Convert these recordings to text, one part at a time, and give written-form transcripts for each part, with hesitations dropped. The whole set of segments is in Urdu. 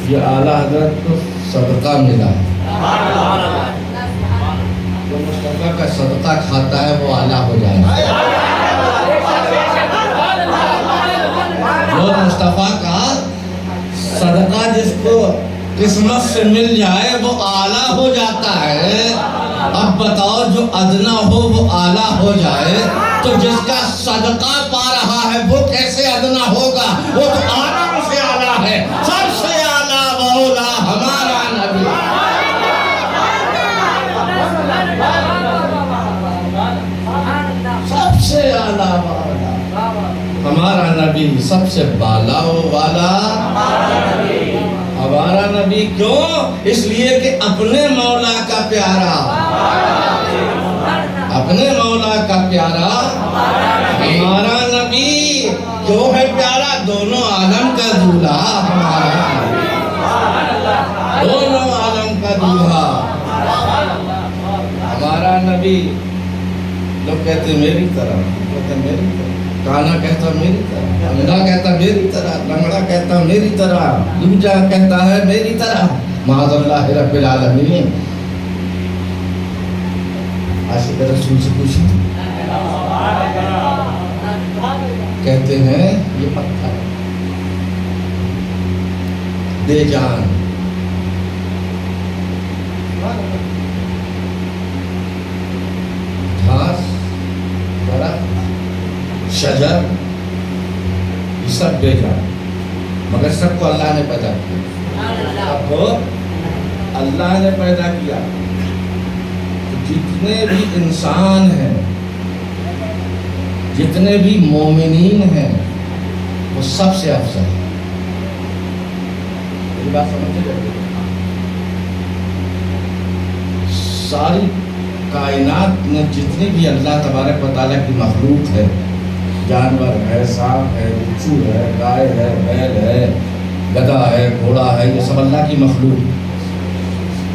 یہ اعلیٰ حضرت کو صدقہ ملا ہے. جو مصطفیٰ کا صدقہ کھاتا ہے وہ اعلیٰ ہو جائے گا. جو مصطفیٰ کا صدقہ جس کو قسمت سے مل جائے وہ اعلیٰ ہو جاتا ہے. اب بتاؤ جو ادنا ہو وہ اعلیٰ ہو جائے تو جس کا صدقہ پا رہا ہے وہ کیسے ادنا ہوگا؟ وہ تو اعلیٰ سے اعلیٰ ہے. سب سے اعلیٰ مولا ہمارا نبی. سب سے اعلیٰ مولا ہمارا نبی. سب سے بالا و والا ہمارا نبی. کیوں؟ اس لیے کہ اپنے مولا کا پیارا، اپنے مولا کا پیارا ہمارا نبی. کیوں ہے پیارا؟ دونوں عالم کا دولہا ہمارا نبی. دونوں عالم کا دولہا ہمارا نبی. لوگ کہتے میری طرح، کہتے میری طرح، کانا کہتا میری طرح، اندھا کہتا میری طرح، لنگڑا کہتا میری طرح، دوجا کہتا ہے میری طرح. معاذ اللہ رب العالمین. عاشق رسول سے پوچھیں، کہتے ہیں یہ پتھر دے جان، گھاس، درخت، شجر، یہ سب بے جان، مگر سب کو اللہ نے پیدا کیا. اب اللہ نے پیدا کیا تو جتنے بھی انسان ہیں، جتنے بھی مومنین ہیں، وہ سب سے افضل ہے. میری بات سمجھے جائے؟ ساری کائنات میں جتنی بھی اللہ تبارک و تعالیٰ کی مخلوق ہے، جانور ہے، سانپ ہے، بچھو ہے، گائے ہے، بیل ہے، گدھا ہے، گھوڑا ہے، یہ سب اللہ کی مخلوق.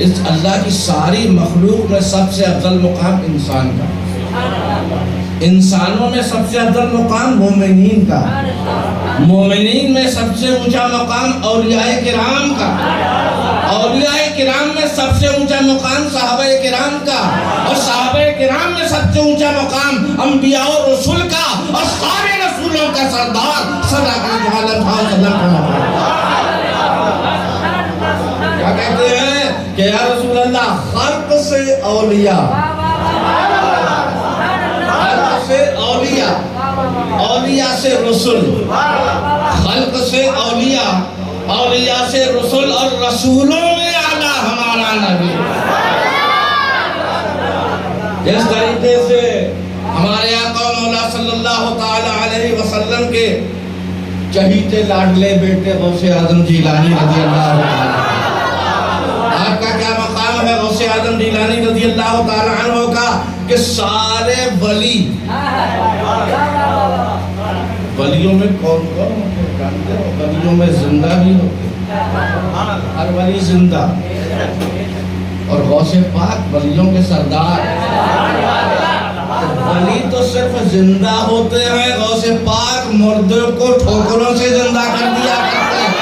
اس اللہ کی ساری مخلوق میں سب سے افضل مقام انسان کا. انسانوں میں سب سے افضل مقام مومنین کا. مومنین میں سب سے اونچا مقام اولیاء کرام کا. اولیاء کرام میں سب سے اونچا مقام صحابہ کرام کا. اور صحابہ کرام میں سب سے اونچا مقام انبیاء و رسول کا. اور سارے رسولوں کا سردار صلی اللہ علیہ وسلم کا مقام. کیا کہتے ہیں کہ یا رسول اللہ خلق سے اولیاء، خلق سے اولیاء، اولیاء سے رسول، خلق سے اولیاء، اولیاء سے رسول، اور رسولوں میں اعلیٰ ہمارا نبی. جس طریقے سے ہمارے آقا مولا صلی اللہ تعالی علیہ وسلم کے چہیتے لاڈلے بیٹے غوث اعظم جیلانی رضی اللہ تعالی، آپ کا کیا مقام ہے غوث اعظم جیلانی رضی اللہ تعالی عنہ کا کہ سارے ولی، ولیوں میں کون کون ہوتے ہیں؟ ولیوں میں زندہ بھی ہوتے ہیں، ہر ولی زندہ. اور غوث پاک ولیوں کے سردار. ولی تو صرف زندہ ہوتے ہیں، غوث پاک مردوں کو ٹھوکروں سے زندہ کر دیا کرتے ہیں.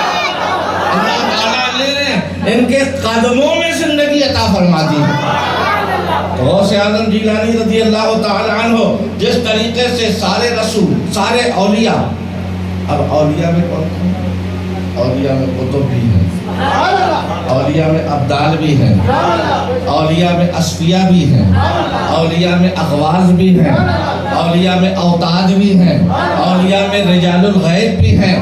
اللہ تعالیٰ نے ان کے قدموں میں زندگی عطا فرما دی. غوث اعظم جیلانی رضی اللہ تعالی عنہ جس طریقے سے سارے رسول، سارے اولیاء. اب اولیاء میں کون کون؟ اولیاء میں قطب بھی ہیں، اولیاء میں ابدال بھی ہیں، اولیاء میں اصفیاء بھی ہیں، اولیاء میں اغواز بھی ہیں، اولیاء میں اوتاد بھی ہیں، اولیاء میں رجال الغیب بھی ہیں،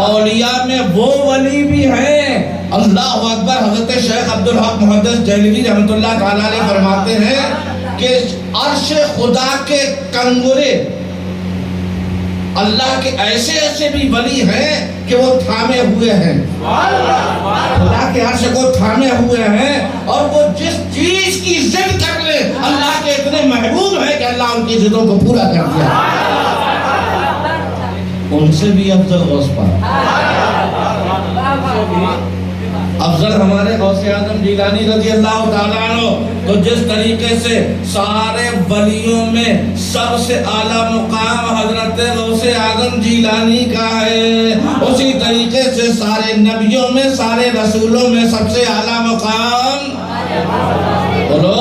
اولیاء میں وہ ولی بھی ہیں. اللہ اکبر. حضرت شیخ عبدالحق محدث دہلوی رحمۃ اللہ تعالیٰ علیہ فرماتے ہیں کہ عرش خدا کے کنگرے اللہ کے ایسے ایسے بھی ولی ہیں کہ وہ تھامے ہوئے ہیں، خدا کے عرش کو تھامے ہوئے ہیں، اور وہ جس چیز کی ضد کر لے اللہ کے اتنے محبوب ہیں کہ اللہ ان کی ضدوں کو پورا کر دیا. ان سے بھی افضل غوث پاک، افضل ہمارے غوث اعظم جیلانی رضی اللہ تعالیٰ عنہ، تو جس طریقے سے سارے ولیوں میں سب سے اعلیٰ مقام حضرت غوث اعظم جیلانی کا ہے، اسی طریقے سے سارے نبیوں میں، سارے رسولوں میں سب سے اعلیٰ مقام بولو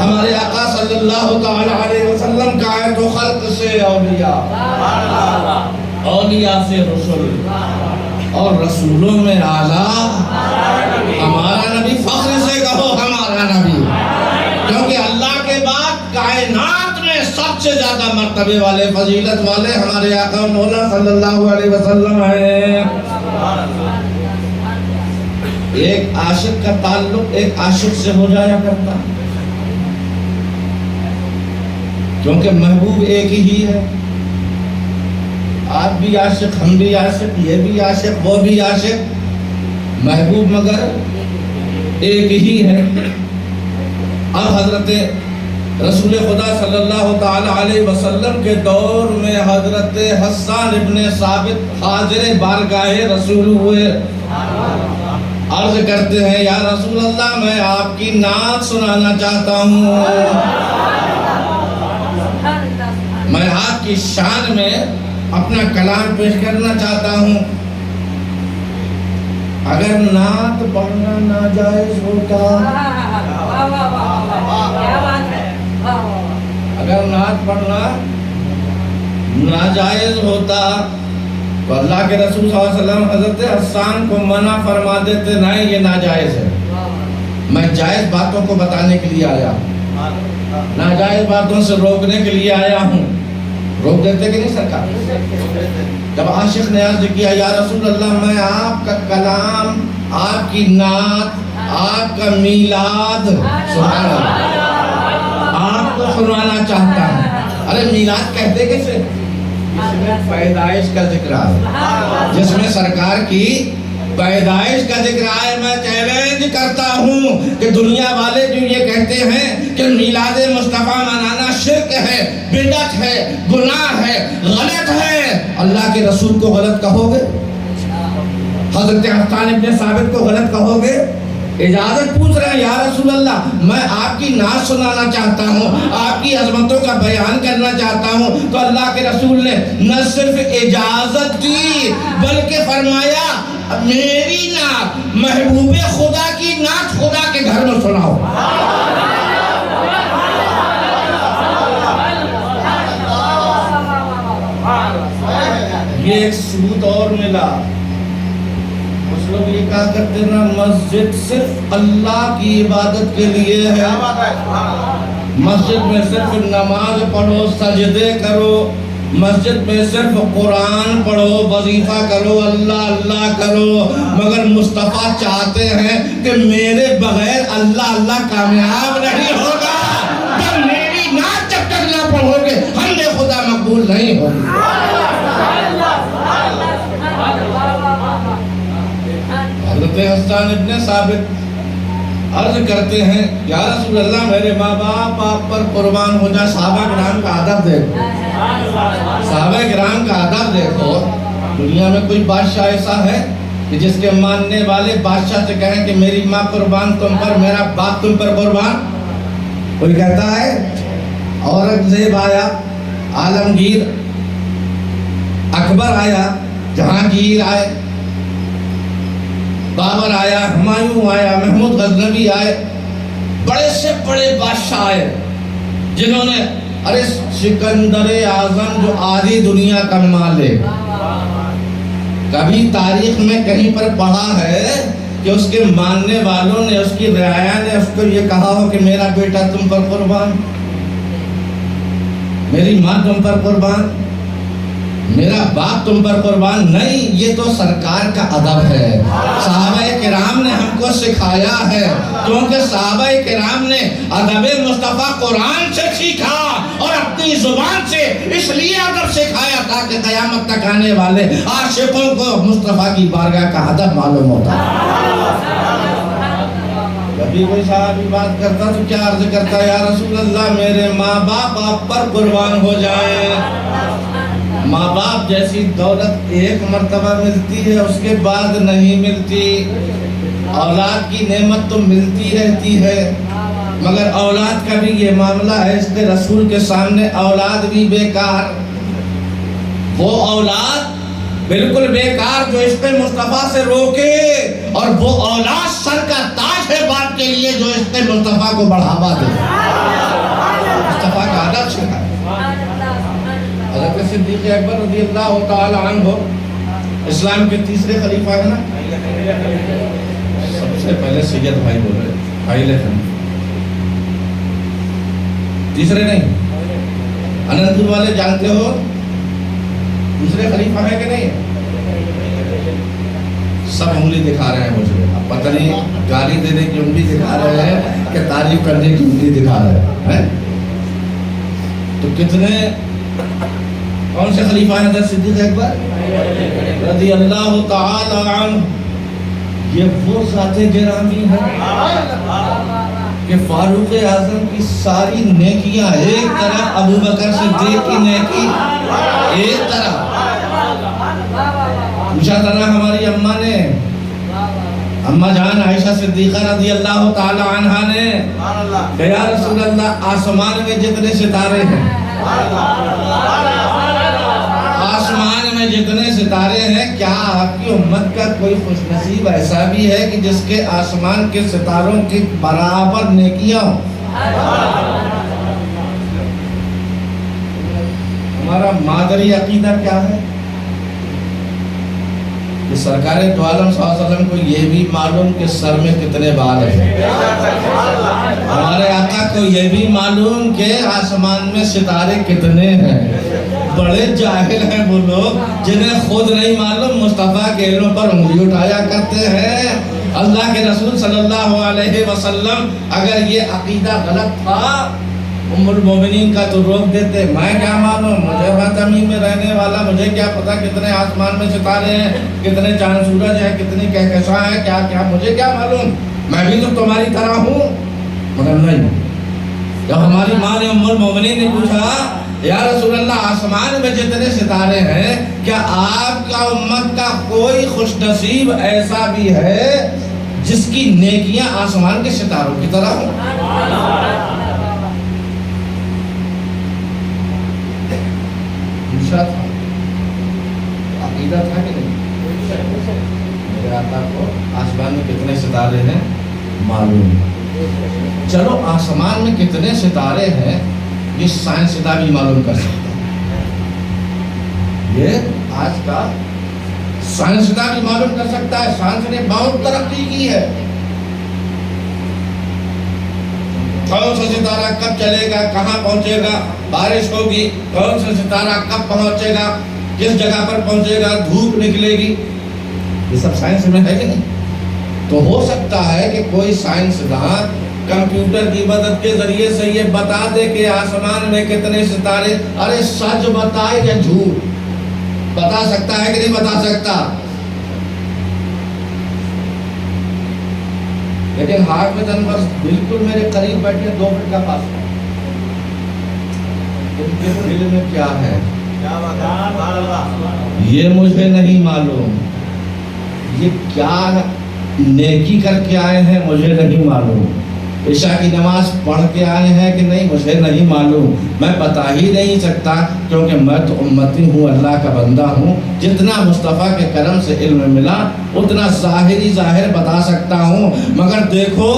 ہمارے آقا صلی اللہ تعالیٰ علیہ وسلم کا ہے، تو خلق سے اولیاء، اولیاء سے رسول، اور رسولوں میں اعلیٰ ہمارا نبی، فخر سے کہو ہمارا نبی، کیونکہ اللہ کے بعد کائنات میں سب سے زیادہ مرتبے والے، فضیلت والے ہمارے آقا مولا صلی اللہ علیہ وسلم ہیں۔ ایک عاشق کا تعلق ایک عاشق سے ہو جایا کرتا، کیونکہ محبوب ایک ہی ہے، آپ بھی عاشق، ہم بھی عاشق، یہ بھی عاشق، وہ بھی عاشق، محبوب مگر ایک ہی ہے۔ اب حضرت رسول خدا صلی اللہ تعالی علیہ وسلم کے دور میں حضرت حسان ابن ثابت حاضر بارگاہ رسول ہوئے، عرض کرتے ہیں یا رسول اللہ میں آپ کی نعت سنانا چاہتا ہوں، میں آپ کی شان میں اپنا کلام پیش کرنا چاہتا ہوں، اگر نعت پڑھنا ناجائز ہوتا، اگر نعت پڑھنا ناجائز ہوتا تو اللہ کے رسول صلی اللہ علیہ وسلم حضرت حسان کو منع فرما دیتے، نہیں یہ ناجائز ہے، میں جائز باتوں کو بتانے کے لیے آیا ہوں، ناجائز باتوں سے روکنے کے لیے آیا ہوں، روک دیتے کہ نہیں سرکار؟ جب عاشق نے عرض کیا یا رسول اللہ میں آپ کا کلام، آپ کی نعت، آپ کا میلاد سبحان اللہ آپ کو سنوانا چاہتا ہوں۔ ارے میلاد کہتے کیسے؟ اس میں پیدائش کا ذکر ہے، جس میں سرکار کی پیدائش کا ذکر آئے۔ میں چیلنج کرتا ہوں کہ دنیا والے جو یہ کہتے ہیں کہ میلاد مصطفیٰ منانا شرک ہے، بدعت ہے، گناہ ہے، غلط ہے، اللہ کے رسول کو غلط کہو گے؟ حضرت حسان ابن ثابت کو غلط کہو گے؟ اجازت پوچھ رہے ہیں یا رسول اللہ میں آپ کی نعت سنانا چاہتا ہوں، آپ کی عظمتوں کا بیان کرنا چاہتا ہوں، تو اللہ کے رسول نے نہ صرف اجازت دی بلکہ فرمایا میری نعت، محبوب خدا کی نعت خدا کے گھر میں سناؤ۔ یہ ایک ثبوت اور ملا۔ کچھ لوگ یہ کہا کرتے نا مسجد صرف اللہ کی عبادت کے لیے ہے، مسجد میں صرف نماز پڑھو، سجدے کرو، مسجد میں صرف قرآن پڑھو، وظیفہ کرو، اللہ اللہ کرو، مگر مصطفیٰ چاہتے ہیں کہ میرے بغیر اللہ اللہ کامیاب نہیں ہوگا، جب میری نعت جب تک نہ پڑھو گے حمد خدا مقبول نہیں ہوگی۔ حضرت حسان ابن ثابت عرض کرتے ہیں یا رسول اللہ میرے ماں باپ آپ پر قربان ہو جائے۔ صحابہ کرام کا ادب دیکھو، صحابہ کرام کا ادب دیکھو۔ دنیا میں کوئی بادشاہ ایسا ہے کہ جس کے ماننے والے بادشاہ سے کہیں کہ میری ماں قربان تم پر، میرا باپ تم پر قربان؟ کوئی کہتا ہے؟ اورنگزیب آیا، عالمگیر، اکبر آیا، جہانگیر آئے، بابر آیا، ہمایوں آیا، محمود غزنوی آئے، بڑے سے بڑے بادشاہ آئے جنہوں نے ارے سکندر اعظم جو آدھی دنیا کا مالک، کبھی تاریخ میں کہیں پر پڑھا ہے کہ اس کے ماننے والوں نے، اس کی رعایا نے اس کو یہ کہا ہو کہ میرا بیٹا تم پر قربان، میری ماں تم پر قربان، میرا باپ تم پر قربان؟ نہیں، یہ تو سرکار کا ادب ہے۔ صحابہ کرام نے ہم کو سکھایا ہے، کیونکہ صحابہ کرام نے ادب مصطفیٰ قرآن سے سیکھا اور اپنی زبان سے اس لیے ادب سکھایا تاکہ قیامت تک آنے والے عاشقوں کو مصطفیٰ کی بارگاہ کا ادب معلوم ہوتا۔ کبھی کوئی صحابی بات کرتا تو کیا عرض کرتا یا رسول اللہ میرے ماں باپ آپ پر قربان ہو جائیں۔ ماں باپ جیسی دولت ایک مرتبہ ملتی ہے، اس کے بعد نہیں ملتی۔ اولاد کی نعمت تو ملتی رہتی ہے، مگر اولاد کا بھی یہ معاملہ ہے، اس کے رسول کے سامنے اولاد بھی بیکار، وہ اولاد بالکل بیکار جو عشق مصطفیٰ سے روکے، اور وہ اولاد سر کا تاج ہے باپ کے لیے جو عشق مصطفیٰ کو بڑھاوا دے، مصطفیٰ کا ادب سکھائے۔ حضرت صدیق اکبر رضی اللہ تعالی عنہ اسلام کے تیسرے خلیفہ ہے نا، سب سے پہلے سید بھائی بول رہے پہلے خلیفہ، تیسرے نہیں، اننت پور والے جانتے ہو دوسرے خلیفہ ہے کہ نہیں؟ سب انگلی دکھا رہے ہیں مجھے، اب پتہ نہیں گالی دینے کی انگلی دکھا رہے ہیں کہ تعریف کرنے کی انگلی دکھا رہے ہیں۔ تو کتنے کون سے خلیفہ ہیں حضرت صدیق اکبر رضی اللہ تعالی عنہ؟ یہ وہ ذات گرامی ہے کہ فاروق اعظم کی ساری نیکیاں ایک طرف، ابو بکر صدیق کی نیکی ایک طرف۔ پوچھا تھا نا ہماری اماں نے، اماں جان عائشہ صدیقہ رضی اللہ تعالی عنہا نے کہ یا رسول اللہ آسمان میں جتنے ستارے ہیں، آسمان میں جتنے ستارے ہیں، کیا آپ کی امت کا کوئی خوش نصیب ایسا بھی ہے کہ جس کے آسمان کے ستاروں کی برابر نیکیاں ہوں؟ ہمارا مادری عقیدہ کیا ہے کہ سرکار دو عالم صلی اللہ علیہ وسلم کو یہ بھی معلوم کہ سر میں کتنے بال ہیں، ہمارے آقا کو یہ بھی معلوم کہ آسمان میں ستارے کتنے ہیں۔ بڑے جاہل ہیں وہ لوگ جنہیں خود نہیں معلوم، مصطفیٰ کے علم پر انگلی اٹھایا کرتے ہیں۔ اللہ کے رسول صلی اللہ علیہ وسلم اگر یہ عقیدہ غلط تھا، ام المومنین کا تو روک دیتے، میں کیا معلوم، مجھے تمیم میں رہنے والا، مجھے کیا پتا کتنے آسمان میں ستارے ہیں، کتنے چاند سورج ہیں، کتنی کہکشاں ہیں، کیا کیا مجھے کیا معلوم، میں بھی تو تمہاری طرح ہوں۔ مگر نہیں، جب ہماری ماں نے ام المومنین نے پوچھا یا رسول اللہ آسمان میں جتنے ستارے ہیں، کیا آپ کا امت کا کوئی خوش نصیب ایسا بھی ہے جس کی نیکیاں آسمان کے ستاروں کی طرح ہوں؟ پوچھا تھا، عقیدہ تھا کہ نہیں؟ میرے آقا کو آسمان میں کتنے ستارے ہیں معلوم، چلو آسمان میں کتنے ستارے ہیں یہ سائنسداں بھی معلوم کر سکتا ہے، یہ آج کا سائنسداں بھی معلوم کر سکتا ہے۔ سائنس نے بہت ترقی کی ہے، کون سا ستارہ کب چلے گا، کہاں پہنچے گا، بارش ہوگی، کون سا ستارہ کب پہنچے گا، کس جگہ پر پہنچے گا، دھوپ نکلے گی، یہ سب سائنس میں ہے کہ نہیں؟ تو ہو سکتا ہے کہ کوئی سائنسداں کمپیوٹر کی مدد کے ذریعے سے یہ بتا دے کہ آسمان میں کتنے ستارے، ارے سچ بتائے یا جھوٹ، بتا سکتا ہے کہ نہیں بتا سکتا؟ لیکن حافظ انور بالکل میرے قریب بیٹھے 2 فٹ کا فاصلہ، ان کے دل میں کیا ہے یہ مجھے نہیں معلوم، یہ کیا نیکی کر کے آئے ہیں مجھے نہیں معلوم، عشاء کی نماز پڑھ کے آئے ہیں کہ نہیں مجھے نہیں معلوم، میں بتا ہی نہیں سکتا کیونکہ میں تو امتی ہوں، اللہ کا بندہ ہوں۔ جتنا مصطفیٰ کے کرم سے علم ملا اتنا ظاہر بتا سکتا ہوں، مگر دیکھو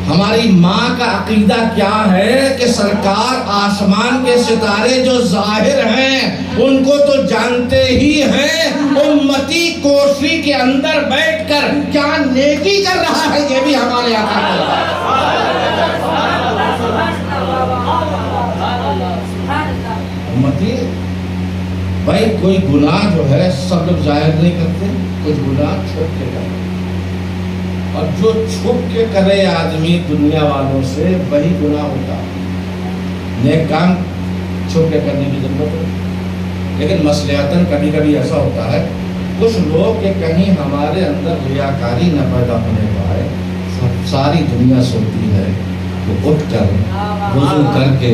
ہماری ماں کا عقیدہ کیا ہے کہ سرکار آسمان کے ستارے جو ظاہر ہیں ان کو تو جانتے ہی ہیں، امتی کوشش کے اندر بیٹھ کر کیا نیکی کر رہا ہے یہ بھی ہمارے آقا امتی بھائی کوئی گناہ جو ہے سب لوگ ظاہر نہیں کرتے، کچھ گناہ چھپ کے کرتے، اور جو چھپ کے کرے آدمی دنیا والوں سے وہی گناہ ہوتا ہے۔ نیک کام چھپ کے کرنے کی ضرورت ہے، لیکن مصلحتاً کبھی کبھی ایسا ہوتا ہے کچھ لوگ کہ کہیں ہمارے اندر ریاکاری نہ پیدا ہونے پائے، ساری دنیا سوتی ہے وہ اٹھ کر وضو کر کے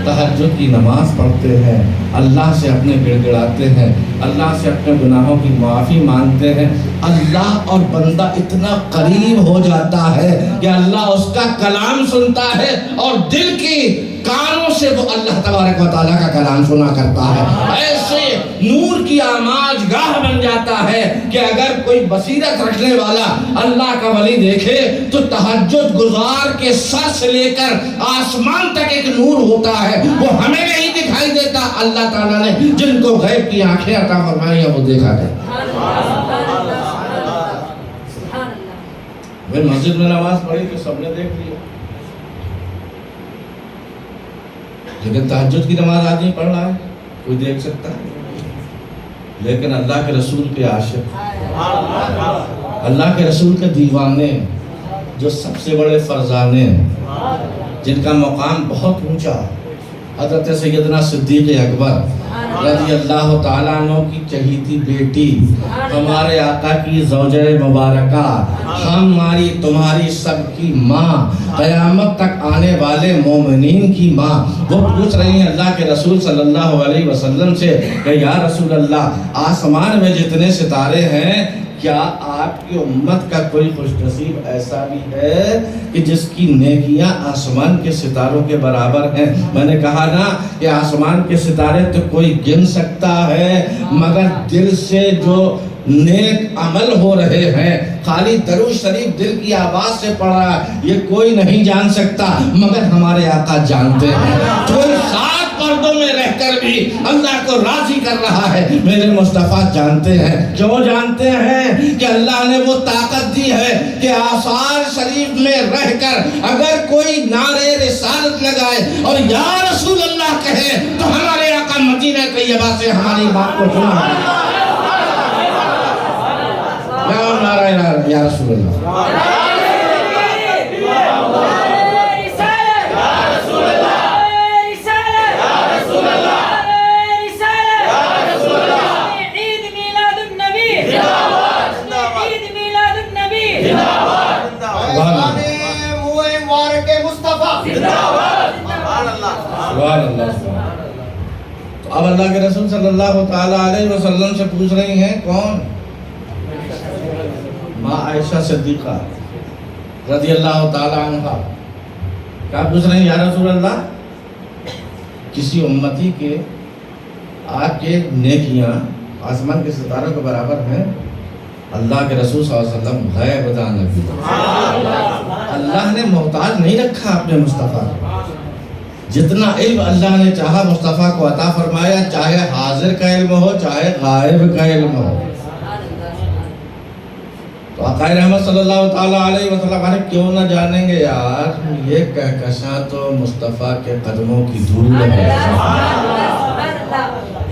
تہجد کی نماز پڑھتے ہیں، اللہ سے اپنے گڑ گڑاتے ہیں، اللہ سے اپنے گناہوں کی معافی مانگتے ہیں، اللہ اور بندہ اتنا قریب ہو جاتا ہے کہ اللہ اس کا کلام سنتا ہے اور دل کی کانوں سے وہ اللہ تبارک و تعالیٰ کا کلام سنا کرتا ہے۔ ایسے نور کی آماج گاہ بن جاتا ہے کہ اگر کوئی بصیرت رکھنے والا اللہ کا ولی دیکھے تو تہجد گزار کے سر سے لے کر آسمان تک ایک نور ہوتا ہے، وہ ہمیں نہیں دکھائی دیتا، اللہ تعالیٰ نے جن کو غیب کی آنکھیں عطا فرمائی ہیں وہ دیکھا ہے۔ وہ مسجد میں نماز پڑھی تو سب نے دیکھ لیا، لیکن تہجد کی نماز آدمی پڑھ رہا ہے، کوئی دیکھ سکتا ہے، لیکن اللہ کے رسول کے عاشق، اللہ کے رسول کے دیوانے، جو سب سے بڑے فرزانے، جن کا مقام بہت اونچا، حضرت سیدنا صدیق اکبر رضی اللہ تعالیٰ عنہ کی چہیتی بیٹی، ہمارے آقا کی زوجہ مبارکہ، ہماری تمہاری سب کی ماں، قیامت تک آنے والے مومنین کی ماں، وہ پوچھ رہی ہیں اللہ کے رسول صلی اللہ علیہ وسلم سے کہ یا رسول اللہ، آسمان میں جتنے ستارے ہیں، کیا آپ کی امت کا کوئی خوش نصیب ایسا بھی ہے کہ جس کی نیکیاں آسمان کے ستاروں کے برابر ہیں؟ میں نے کہا نا کہ آسمان کے ستارے تو کوئی گن سکتا ہے، مگر دل سے جو نیک عمل ہو رہے ہیں، خالی درود شریف دل کی آواز سے پڑھ رہا ہے، یہ کوئی نہیں جان سکتا، مگر ہمارے آقا جانتے ہیں۔ کوئی سات پردوں میں رہ کر بھی اللہ کو راضی کر رہا ہے، میرے مصطفیٰ جانتے ہیں۔ کیوں جانتے ہیں؟ کہ اللہ نے وہ طاقت دی ہے کہ آثار شریف میں رہ کر اگر کوئی نعرے رسالت لگائے اور یا رسول اللہ کہے تو ہمارے آقا مدینہ طیبہ سے ہماری بات کو سنا ہے۔ یا رسول اللہ، تو اب اللہ کے رسول صلی اللہ تعالیٰ علیہ وسلم سے پوچھ رہی ہیں، کون؟ ماں عائشہ صدیقہ رضی اللہ تعالیٰ عنہ، کیا پوچھ رہے ہیں؟ یا رسول اللہ، کسی امتی کے آپ کے نیکیاں آسمان کے ستاروں کے برابر ہیں؟ اللہ کے رسول صلی اللہ علیہ وسلم غیب دانگی، اللہ نے محتاج نہیں رکھا اپنے مصطفیٰ، جتنا علم اللہ نے چاہا مصطفیٰ کو عطا فرمایا، چاہے حاضر کا علم ہو چاہے غائب کا علم ہو۔ تو آقا رحمت صلی اللہ تعالیٰ علیہ وسلم کیوں نہ جانیں گے یار، یہ کہکشاں تو مصطفیٰ کے قدموں کی دھول ہے،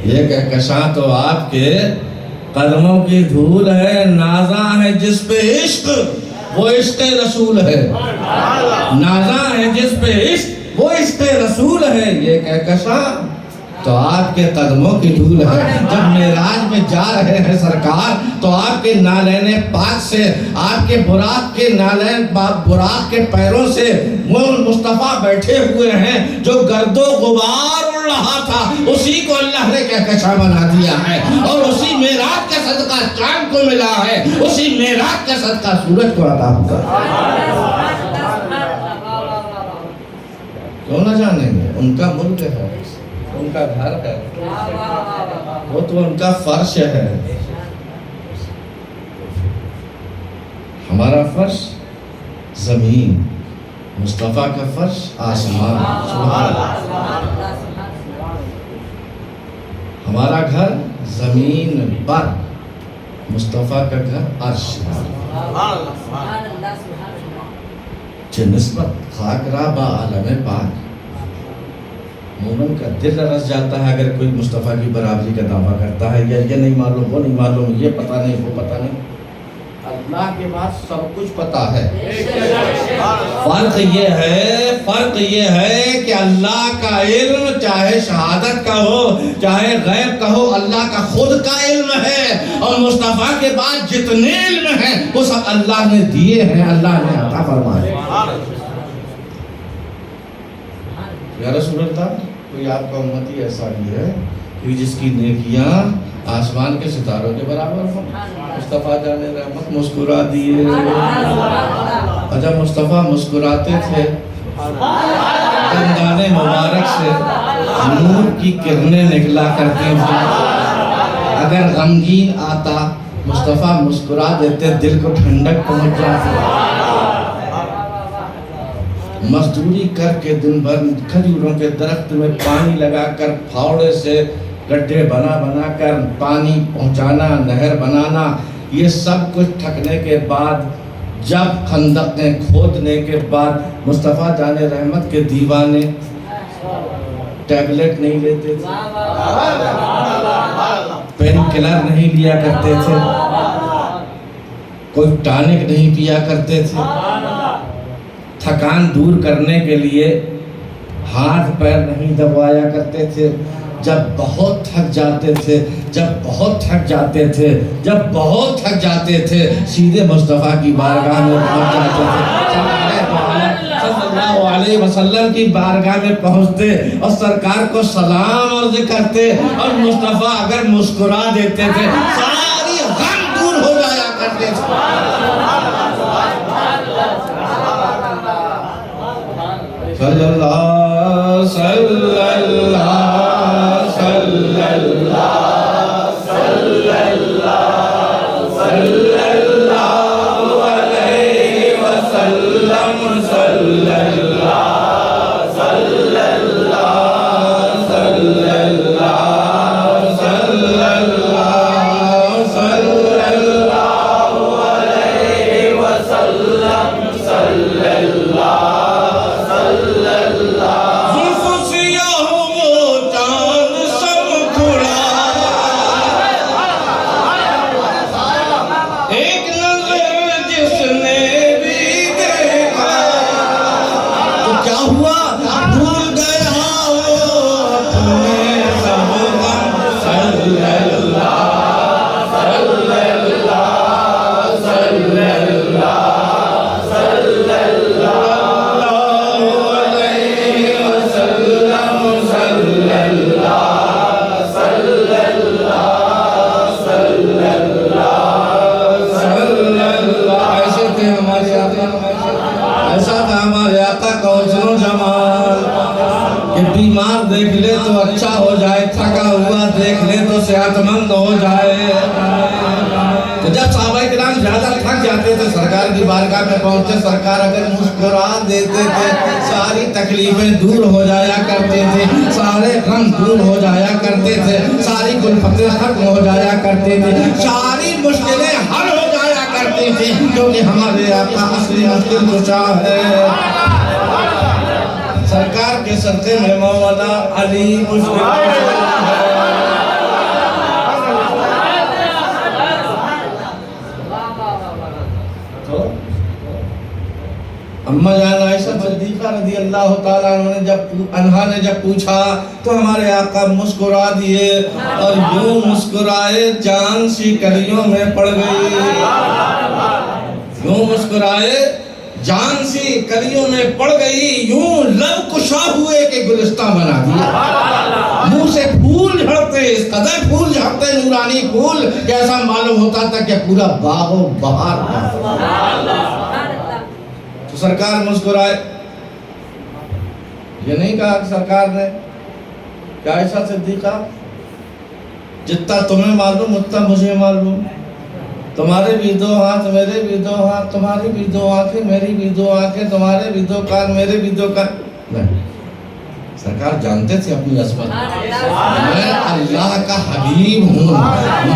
یہ کہکشاں تو آپ کے قدموں کی دھول ہے، نازاں ہے جس پہ عشق وہ عشق رسول ہے، نازاں ہے جس پہ عشق وہ عشق رسول ہے، یہ کہکشاں تو آپ کے قدموں کی دھول ہے۔ جب معراج میں جا رہے ہیں سرکار تو آپ کے نالین پاک سے، آپ کے براق کے نالین براق کے پیروں سے وہ مصطفیٰ بیٹھے ہوئے ہیں، جو گرد و غبار اڑ رہا تھا اسی کو اللہ نے کہکشاں بنا دیا ہے، اور اسی معراج کا صدقہ چاند کو ملا ہے، اسی معراج کا صدقہ سورج کو عطا ہوا ہے۔ کیوں نہ جانیں گے؟ ان کا ملک ہے، ان کا گھر ہے، وہ تو ان کا فرش ہے، ہمارا فرش زمین، مصطفیٰ کا فرش آسمان، ہمارا گھر زمین پر، مصطفیٰ کا گھر عرش۔ جو نسبت خاک را با عالم پاک، مومن کا دل رس جاتا ہے اگر کوئی مصطفیٰ کی برابری کا دعویٰ کرتا ہے، یا یہ نہیں معلوم وہ نہیں معلوم، یہ پتہ نہیں وہ پتہ نہیں، اللہ کے بعد سب کچھ پتہ ہے۔ فرق یہ ہے کہ اللہ کا علم چاہے شہادت کا ہو چاہے غیب کا ہو، اللہ کا خود کا علم ہے، اور مصطفیٰ کے بعد جتنے علم ہیں وہ سب اللہ نے دیے ہیں، اللہ نے عطا فرمائے۔ یا رسول اللہ کوئی آپ کا امتی ایسا بھی ہے کہ جس کی نیکیاں آسمان کے ستاروں کے برابر ہوں؟ مصطفیٰ جان رحمت مسکرا دیے. اور جب مصطفیٰ مسکراتے تھے دندان مبارک سے نور کی کرنیں نکلا کرتی تھیں. اگر غمگین آتا مصطفیٰ مسکرا دیتے دل کو ٹھنڈک پہنچ جاتی. مزدوری کر کے دن بھر کھجوروں کے درخت میں پانی لگا کر پھاوڑے سے گڈھے بنا بنا کر پانی پہنچانا، نہر بنانا، یہ سب کچھ تھکنے کے بعد جب خندقیں کھودنے کے بعد مصطفیٰ جان رحمت کے دیوانے ٹیبلٹ نہیں لیتے تھے، پین کلر نہیں لیا کرتے تھے، کوئی ٹانک نہیں پیا کرتے تھے. تھکان دور کرنے کے لیے ہاتھ پیر نہیں دبایا کرتے تھے. جب بہت تھک جاتے تھے سیدھے مصطفیٰ کی بارگاہ میں پہنچ جاتے تھے. صلی اللہ علیہ وسلم کی بارگاہ میں پہنچتے اور سرکار کو سلام عرض کرتے اور مصطفیٰ اگر مسکرا دیتے تھے ساری غم دور ہو جایا کرتے تھے. صلی اللہ صلی اللہ صلی اللہ صلی اللہ صلی اللہ علیہ وسلم صلی اللہ صلی اللہ صلی اللہ صلی اللہ صلی اللہ علیہ وسلم صلی اللہ. بیمار دیکھ لے تو اچھا ہو جائے، تھکا ہوا دیکھ لے تو صحت مند ہو جائے. تو جب صحابہ کرام زیادہ تھک جاتے تھے سرکار کی بارگاہ میں پہنچتے، سرکار اگر مسکرا دیتے تھے ساری تکلیفیں دور ہو جایا کرتے تھے، سارے غم دور ہو جایا کرتے تھے، ساری کلفتیں ختم ہو جایا کرتے تھے، ساری مشکلیں حل ہو جایا کرتی تھی، کیونکہ ہمارے آقا اصلی مشکل کشا ہے. سرکار کے صدقے میں مولا علی مشکل اماں جان عائشہ صدیقہ رضی اللہ تعالیٰ عنہا نے جب پوچھا تو ہمارے آقا مسکرا دیے اور یوں مسکرائے جان سی کلیوں میں پڑ گئی. یوں مسکرائے جان سی کلیوں میں پڑ گئی، یوں لب کشا ہوئے کہ گلستان بنا دیا. منہ سے پھول جھڑتے، اس قدر پھول جھڑتے نورانی پھول کہ ایسا معلوم ہوتا تھا کہ پورا باغ و بہار تھا. تو سرکار مسکرائے. یہ نہیں کہا کہ سرکار نے کہ عائشہ صدیقہ جتنا تمہیں معلوم اتنا مجھے معلوم، تمہارے بھی دو ہاتھ میرے بھی دو ہاتھ، تمہاری بھی دو آنکھیں میری بھی دو آنکھیں، تمہارے بھی دو کان میرے بھی دو کان. نہیں، سرکار جانتے تھے اپنی عظمت. میں اللہ کا حبیب ہوں،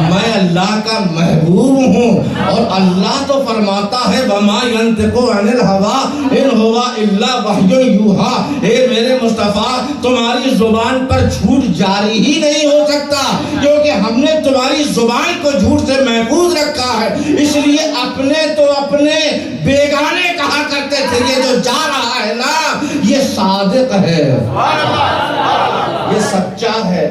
میں اللہ کا محبوب ہوں، اور اللہ تو فرماتا ہے وَمَا يَنْطِقُ عَنِ الْهَوَىٰ إِنْ هُوَ إِلَّا وَحْيٌ يُوحَىٰ. اے میرے مصطفیٰ تمہاری زبان پر جھوٹ جاری ہی نہیں ہو سکتا، کیونکہ ہم نے تمہاری زبان کو جھوٹ سے محفوظ رکھا ہے. اس لیے اپنے تو اپنے بیگانے کہا کرتے تھے یہ جو جا رہا ہے نا یہ صادق ہے، یہ سچا ہے.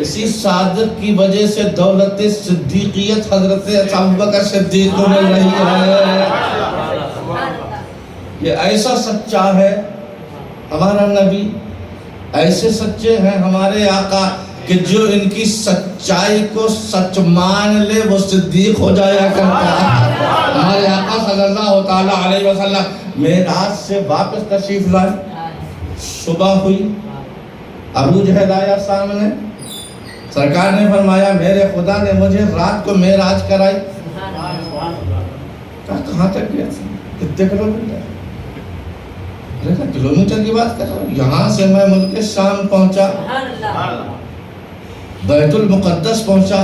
اسی صادق کی وجہ سے دولت صدیقیت حضرت ابوبکر صدیق کو مل رہی ہے. یہ ایسا سچا ہے ہمارا نبی ایسے سچے ہیں ہمارے آقا کہ جو ان کی سچائی کو سچ مان لے وہ صدیق ہو جایا کرتا ہے۔ ہمارے آقا صلی اللہ تعالیٰ علیہ وسلم معراج سے واپس تشریف لائے، صبح ہوئی، ابو جہل آیا سامنے، سرکار نے فرمایا میرے خدا نے مجھے رات کو معراج کرائی۔ کہاں تک گیا تھا؟ کتنے کلومیٹر؟ کلومیٹر کی بات کر رہا ہوں، یہاں سے میں ملک شام پہنچا، بیت المقدس پہنچا،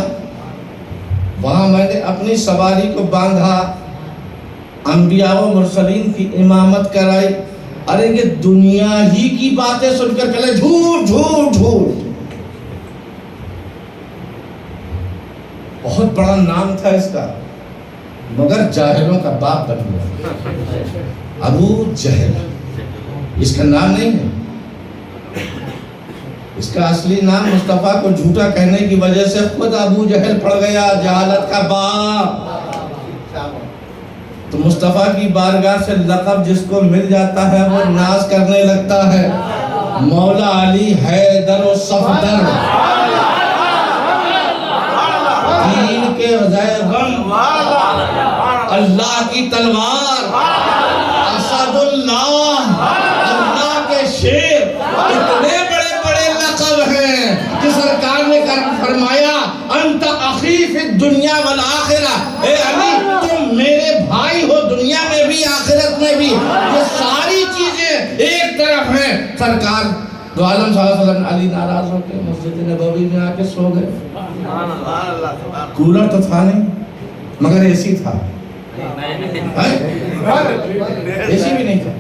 وہاں میں نے اپنی سواری کو باندھا، انبیاء و مرسلین کی امامت کرائی۔ ارے یہ دنیا ہی کی باتیں سن کر کہے جھوٹ جھوٹ جھوٹ۔ بہت بڑا نام تھا اس کا، مگر جاہلوں کا باپ بن گیا، ابو جہل۔ اس کا نام نہیں ہے، اس کا اصلی نام مصطفیٰ کو جھوٹا کہنے کی وجہ سے خود ابو جہل پڑ گیا، جہالت کا باپ۔ تو مصطفیٰ کی بارگاہ سے لقب جس کو مل جاتا ہے وہ ناز کرنے لگتا ہے، مولا علی حیدر و صفدر، دین کے زیغم، اللہ کی تلوار، اسد اللہ، اللہ کے شیر۔ اتنے بڑے بڑے لقب ہیں کہ سرکار نے فرمایا انت اخی فی الدنیا والآخرہ، اے علی تم میرے بھائی ہو دنیا میں بھی آخرت میں بھی۔ یہ ساری چیزیں ایک طرف ہیں۔ سرکار دو عالم صلی اللہ علیہ وسلم علی ناراض ہو کے مسجد نبوی میں آ کے سو گئے۔ کولر تو تھا نہیں مگر اے سی تھا، اے سی بھی نہیں تھا۔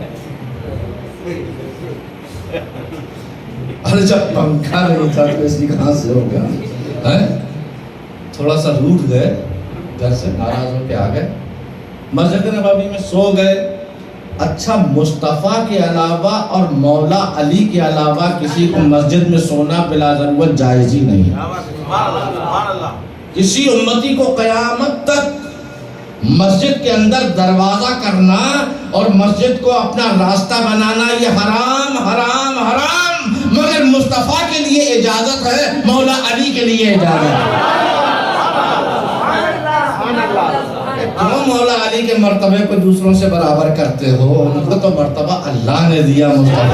ارے جب پنکھا نہیں تھا تو اے سی کہاں سے ہو گیا؟ تھوڑا سا روٹ گئے، گھر سے ناراض ہو کے آ گئے، مسجد نبوی میں سو گئے۔ اچھا مصطفیٰ کے علاوہ اور مولا علی کے علاوہ کسی کو مسجد میں سونا بلا ضرورت جائز ہی نہیں ہے۔ کسی امتی کو قیامت تک مسجد کے اندر دروازہ کرنا اور مسجد کو اپنا راستہ بنانا یہ حرام حرام حرام، مگر مصطفیٰ کے لیے اجازت ہے، مولا علی کے لیے اجازت ہے۔ کیوں مولا علی کے مرتبے کو دوسروں سے برابر کرتے ہو؟ ان کو تو مرتبہ اللہ نے دیا، مصطفیٰ نے۔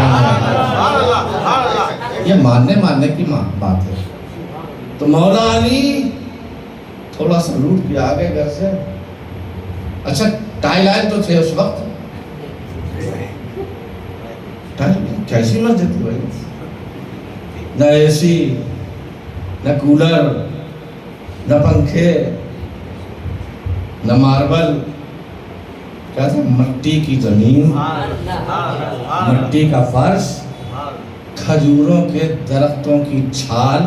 یہ ماننے کی بات ہے۔ تو مولا علی تھوڑا سا روٹ کے آگے گھر سے۔ اچھا ٹائل آئل تو تھے اس وقت، کیسی مسجد تھی بھائی؟ نہ اے سی، نہ کولر، نہ پنکھے، نہ ماربل، کیا تھا؟ مٹی کی زمین، مٹی کا فرش، کھجوروں کے درختوں کی چھال،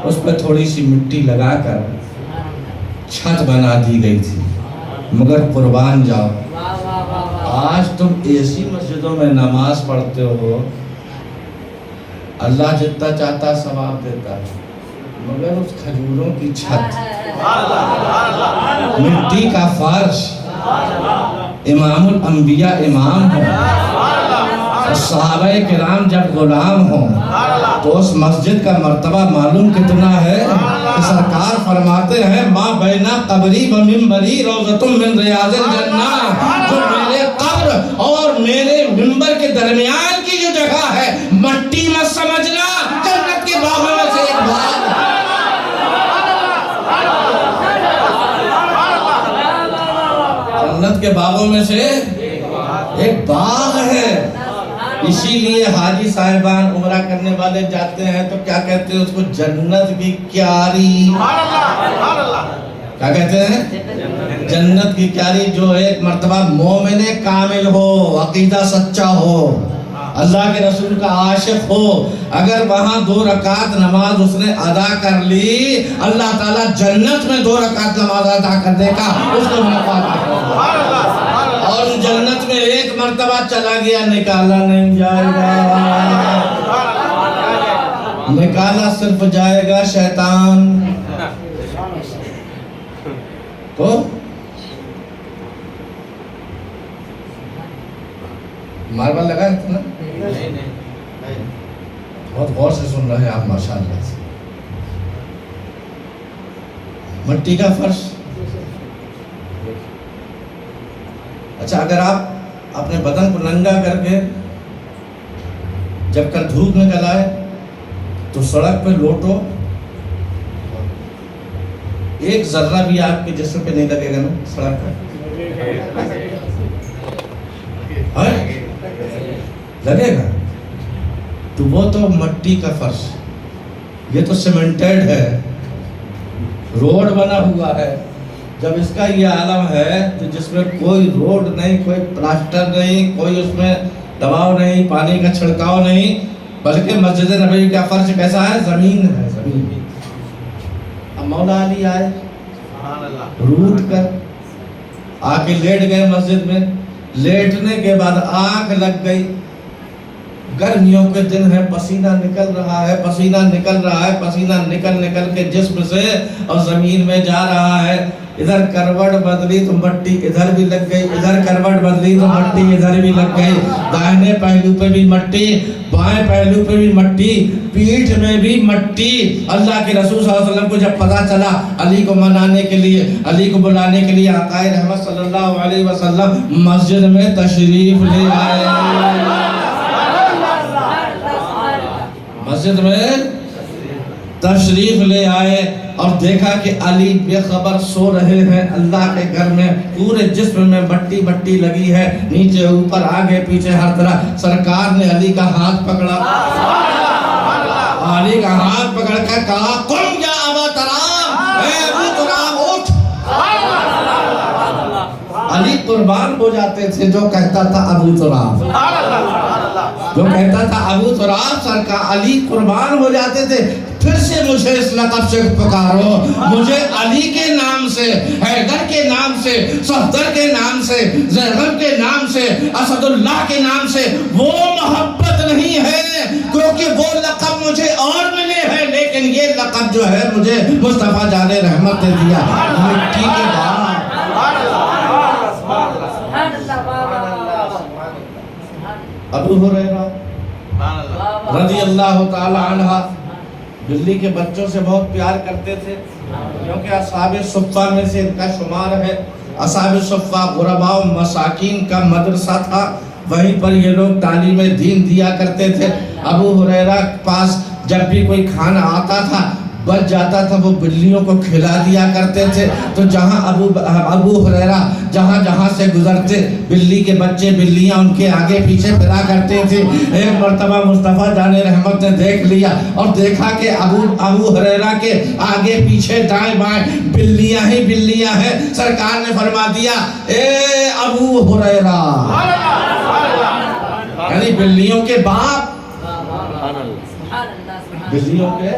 اس پہ تھوڑی سی مٹی لگا کر چھت بنا دی گئی تھی۔ مگر قربان جاؤ، آج تم ایسی مسجدوں میں نماز پڑھتے ہو، اللہ جتنا چاہتا ثواب دیتا ہے، مگر اس کھجوروں کی چھت، مٹی کا فرش، امام الانبیاء امام ہوں، صحابہ کرام جب غلام ہوں تو اس مسجد کا مرتبہ معلوم کتنا ہے کہ سرکار فرماتے ہیں ما بین قبری و منبری روضۃ من ریاض الجنہ، جو میرے قبر اور میرے منبر کے درمیان کی جو جگہ ہے، مٹی مت سمجھنا، جنت کے باغوں میں سے ایک باغ ہے۔ جنت کے باغوں میں سے ایک باغ ہے۔ اسی لیے حاجی صاحبان عمرہ کرنے والے جاتے ہیں تو کیا کہتے ہیں اس کو؟ جنت کی کیاری۔ کیا کہتے ہیں؟ جنت کی کیاری۔ جو ایک مرتبہ مومن کامل ہو، عقیدہ سچا ہو، اللہ کے رسول کا عاشق ہو، اگر وہاں 2 رکعت نماز اس نے ادا کر لی، اللہ تعالیٰ جنت میں 2 رکعت نماز ادا کرنے کا اس کو موقع دیتا۔ اور جنت میں ایک مرتبہ چلا گیا نکالا نہیں جائے گا، نکالا صرف جائے گا شیطان کو۔ ماربل لگا ہے نا، بہت غور سے سن رہے ہیں آپ ماشاءاللہ سے. مٹی کا فرش. اچھا اگر آپ اپنے بدن کو ننگا کر کے جب کل دھوپ نکل آئے تو سڑک پہ لوٹو، ایک ذرہ بھی آپ کے جسم پہ نہیں لگے گا نا سڑک پہ؟ لگے گا. تو وہ تو مٹی کا فرش، یہ تو سیمنٹڈ ہے، روڈ بنا ہوا ہے. جب اس کا یہ عالم ہے تو جس میں کوئی روڈ نہیں، کوئی پلاسٹر نہیں، کوئی اس میں دباؤ نہیں، پانی کا چھڑکاؤ نہیں، بلکہ مسجد نبوی کا فرش کیسا ہے؟ زمین ہے، زمین. اب مولا علی آئے روٹ کر آ کے لیٹ گئے مسجد میں. لیٹنے کے بعد آنکھ لگ گئی. گرمیوں کے دن ہے، پسینہ نکل رہا ہے، پسینہ نکل رہا ہے، پسینہ نکل نکل کے جسم سے اور زمین میں جا رہا ہے. ادھر کروٹ بدلی تو مٹی ادھر بھی لگ گئی، ادھر کروٹ بدلی تو مٹی ادھر بھی لگ گئی. دائیں پہلو پہ بھی مٹی، بائیں پہلو پہ بھی مٹی، پیٹھ میں بھی مٹی. اللہ کے رسول صلی اللہ علیہ وسلم کو جب پتا چلا، علی کو منانے کے لیے، علی کو بلانے کے لیے آقا رحمت صلی اللہ علیہ وسلم مسجد میں تشریف لے آئے. مسجد میں تشریف لے آئے اور دیکھا کہ علی بے خبر سو رہے ہیں اللہ کے گھر میں. پورے جسم میں مٹی مٹی لگی ہے، نیچے اوپر آگے پیچھے ہر طرح. سرکار نے علی کا ہاتھ پکڑا، علی کا ہاتھ پکڑ کر کہا قم یا ابا ترام، اے ابو ترام اٹھ. علی قربان ہو جاتے تھے جو کہتا تھا ابو ترام، جو کہتا تھا ابو تراب. سرکار علی قربان ہو جاتے تھے. پھر سے مجھے اس لقب سے پکارو، مجھے علی کے نام سے، حیدر کے نام سے، صفدر کے نام سے، زینب کے نام سے، اسد اللہ کے نام سے. وہ محبت نہیں ہے کیونکہ وہ لقب مجھے اور ملے ہیں، لیکن یہ لقب جو ہے مجھے مصطفیٰ جان رحمت نے دیا. مٹی کے بعد ابو ہریرہ رضی اللہ تعالی عنہ بلی کے بچوں سے بہت پیار کرتے تھے، کیونکہ اصحاب صفہ میں سے ان کا شمار ہے. اصحاب صفہ غرباء و مساکین کا مدرسہ تھا، وہیں پر یہ لوگ تعلیم دین دیا کرتے تھے. ابو ہریرہ کے پاس جب بھی کوئی کھانا آتا تھا، بچ جاتا تھا، وہ بلیوں کو کھلا دیا کرتے تھے. تو جہاں ابو ہریرہ جہاں سے گزرتے، بلی کے بچے بلیاں ان کے آگے پیچھے پھرا کرتے تھے. ایک مرتبہ مصطفیٰ جان رحمت نے دیکھ لیا اور دیکھا کہ ابو ہریرہ کے آگے پیچھے دائیں بائیں بلیاں ہی بلیاں ہیں. سرکار نے فرما دیا اے ابو ہریرہ، یعنی بلیوں کے باپ، بلیوں کے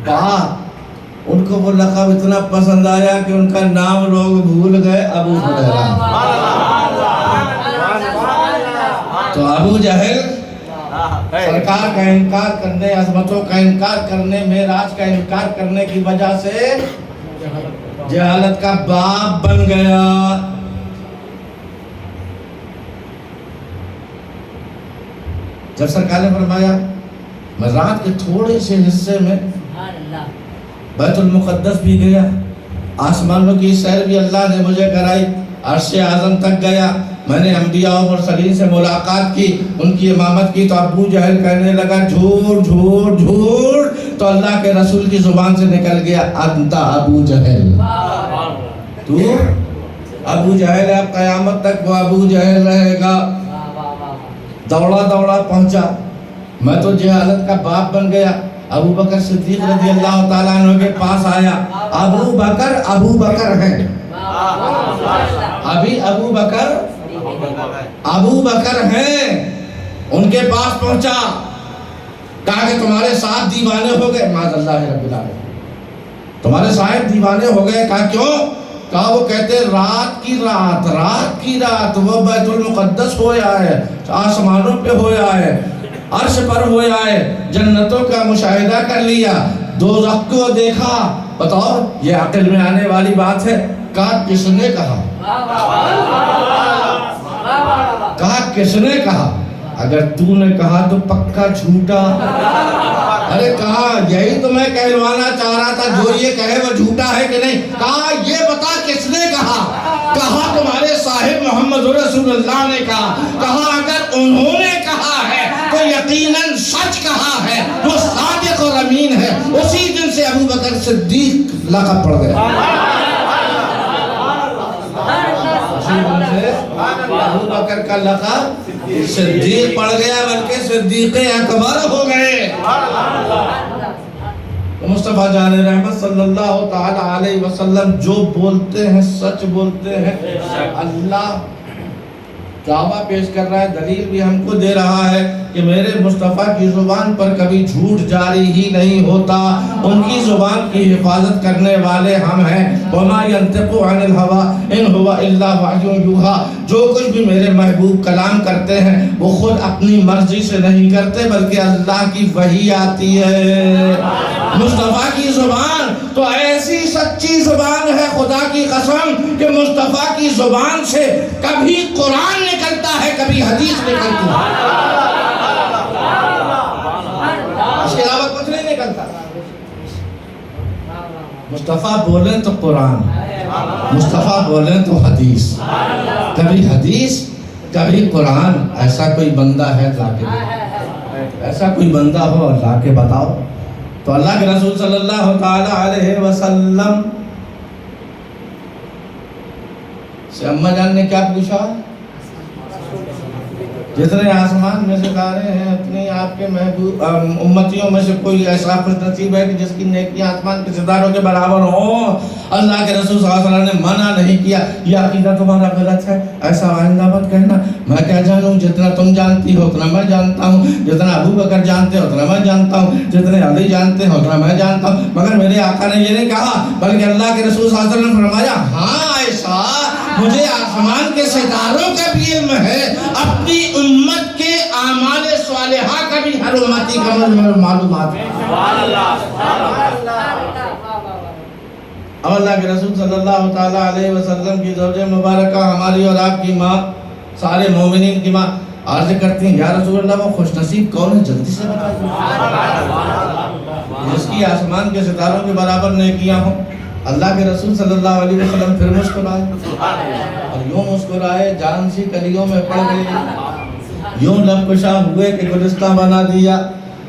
باپ. ان کو وہ لقب اتنا پسند آیا کہ ان کا نام لوگ بھول گئے، ابو ہریرہ. تو ابو جہل سرکار کا انکار کرنے، عظمتوں کا انکار کرنے، معراج کا انکار کرنے کی وجہ سے جہالت کا باپ بن گیا. جب سرکار نے فرمایا میں رات کے تھوڑے سے حصے میں بیت المقدس بھی گیا، آسمانوں کی سیر بھی اللہ نے مجھے کرائی، عرش اعظم تک گیا، میں نے انبیاء و مرسلین سے ملاقات کی، ان کی امامت کی. تو ابو جہل کہنے لگا جھوٹ جھوٹ جھوٹ. تو اللہ کے رسول کی زبان سے نکل گیا انت ابو جہل، تو ابو جہل ہے، اب قیامت تک وہ ابو جہل رہے گا. دوڑا دوڑا پہنچا، میں تو جہالت کا باپ بن گیا. ابو بکر صدیق رضی اللہ تعالیٰ عنہ کے پاس آیا. ابو بکر ہیں، ابھی ابو بکر ہیں. ان کے پاس پہنچا، کہا کہ تمہارے ساتھ دیوانے ہو گئے. معاذ اللہ رب العالمین، تمہارے ساتھ دیوانے ہو گئے. کہا کیوں؟ کہا وہ کہتے رات کی رات وہ بیت المقدس ہویا ہے، آسمانوں پہ ہویا ہے، عرش پر ہویا ہے، جنتوں کا مشاہدہ کر لیا، دوزخ کو دیکھا. بتاؤ یہ عقل میں آنے والی بات ہے؟ کہا کس نے کہا؟ کہا کس نے کہا؟ اگر تو نے کہا تو پکا جھوٹا. ارے کہا یہی تو میں کہلوانا چاہ رہا تھا, جو یہ کہے وہ جھوٹا ہے کہ نہیں. کہا یہ بتا کس نے کہا. کہا تمہارے صاحب محمد رسول اللہ نے کہا. کہا اگر انہوں نے کہا ہے تو یقیناً سچ کہا ہے, وہ صادق اور امین ہے. اسی دن سے ابو بکر صدیق لقب پڑ گیا. ابو بکر کا لقب صدیق پڑ گیا, بلکہ صدیق اکبر ہو گئے. مصطفیٰ جان رحمت صلی اللہ تعالی علیہ وسلم جو بولتے ہیں سچ بولتے ہیں. اللہ دعویٰ پیش کر رہا ہے, دلیل بھی ہم کو دے رہا ہے کہ میرے مصطفیٰ کی زبان پر کبھی جھوٹ جاری ہی نہیں ہوتا. ان کی زبان کی حفاظت کرنے والے ہم ہیں. وَمَا يَنْتِقُ عَنِ الْهَوَىٰ إِنْ هُوَ إِلَّا وَحْيٌ يُوحَىٰ. جو کچھ بھی میرے محبوب کلام کرتے ہیں وہ خود اپنی مرضی سے نہیں کرتے, بلکہ اللہ کی وحی آتی ہے. مصطفیٰ کی زبان تو ایسی سچی زبان ہے خدا کی قسم کہ مصطفیٰ کی زبان سے کبھی قرآن نکلتا ہے, کبھی حدیث نکلتی ہے, اس کے علاوہ کچھ نہیں نکلتا. مصطفیٰ بولیں تو قرآن, مصطفیٰ بولیں تو حدیث, کبھی حدیث کبھی قرآن. ایسا کوئی بندہ ہے لا کے, ایسا کوئی بندہ ہو لا کے بتاؤ. تو اللہ کے رسول صلی اللہ تعالی علیہ وسلم سے اماں جان نے کیا پوچھا؟ جتنے آسمان میں ستارے ہیں اتنی آپ کے محبوب امتیوں میں سے کوئی ایسا خوش نصیب ہے کہ جس کی نیکیاں آسمان کے ستاروں کے برابر ہوں. اللہ کے رسول صلی اللہ علیہ وسلم نے منع نہیں کیا, یہ عقیدہ تمہارا غلط ہے, ایسا آئندہ مت کہنا. میں کیا جانوں, جتنا تم جانتی ہو اتنا میں جانتا ہوں, جتنا ابو بکر جانتے ہو اتنا میں جانتا ہوں, جتنے علی جانتے ہو اتنا میں جانتا ہوں. مگر میرے آقا نے یہ نہیں کہا, بلکہ اللہ کے رسول صلی اللہ علیہ وسلم نے فرمایا ہاں عائشہ مجھے آسمان کے ستاروں کا بھی علم ہے, اپنی امت کے اعمال صالحہ کا بھی ہر امتی کا معلومات ہے. اب اللہ کے رسول صلی اللہ تعالی علیہ وسلم کی زوجہ مبارکہ ہماری اور آپ کی ماں, سارے مومنین کی ماں, عرض کرتی ہیں یا رسول اللہ وہ خوش نصیب کون ہے, جلدی سے بتائیے, جس کی آسمان کے ستاروں کے برابر نیکیاں ہوں. اللہ کے رسول صلی اللہ علیہ وسلم پھر مسکرائے, اور یوں مسکرائے جان سی کلیوں میں پڑ گئی, یوں لب کشا ہوئے کہ گلستہ بنا دیا.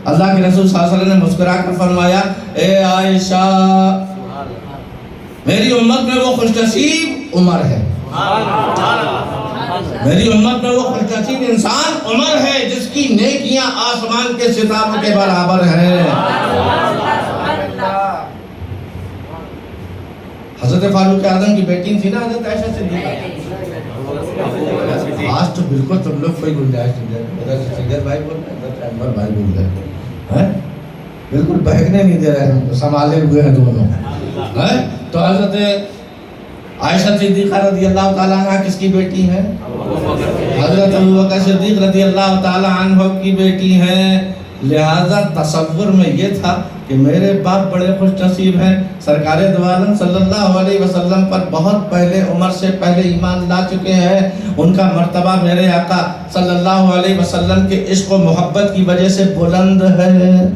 اللہ کے رسول صلی اللہ علیہ وسلم نے مسکرا کر فرمایا اے عائشہ میری امت میں وہ خوش نصیب عمر ہے, میری امت میں وہ خوش نصیب انسان عمر ہے جس کی نیکیاں آسمان کے ستاروں کے برابر ہیں. حضرت فاروق اعظم کی بیٹی تھی نا حضرت عائشہ صدیقہ, آج تو بالکل تم لوگ کوئی گنجائش نہیں دے, حضرت سید بھائی بول رہے ہیں, حضرت عمر بھائی بول رہے ہیں, بالکل بہکنے نہیں دے رہے ہیں, سنبھالے ہوئے ہیں دونوں. تو حضرت عائشہ صدیقہ رضی اللہ تعالیٰ عنہ کس کی بیٹی ہیں؟ حضرت ابو بکر صدیق رضی اللہ تعالیٰ عنہ کی بیٹی ہیں. لہذا تصور میں یہ تھا کہ میرے باپ بڑے خوش نصیب ہیں, سرکار دو عالم صلی اللہ علیہ وسلم پر بہت پہلے عمر سے پہلے ایمان لا چکے ہیں, ان کا مرتبہ میرے آقا صلی اللہ علیہ وسلم کے عشق و محبت کی وجہ سے بلند ہے.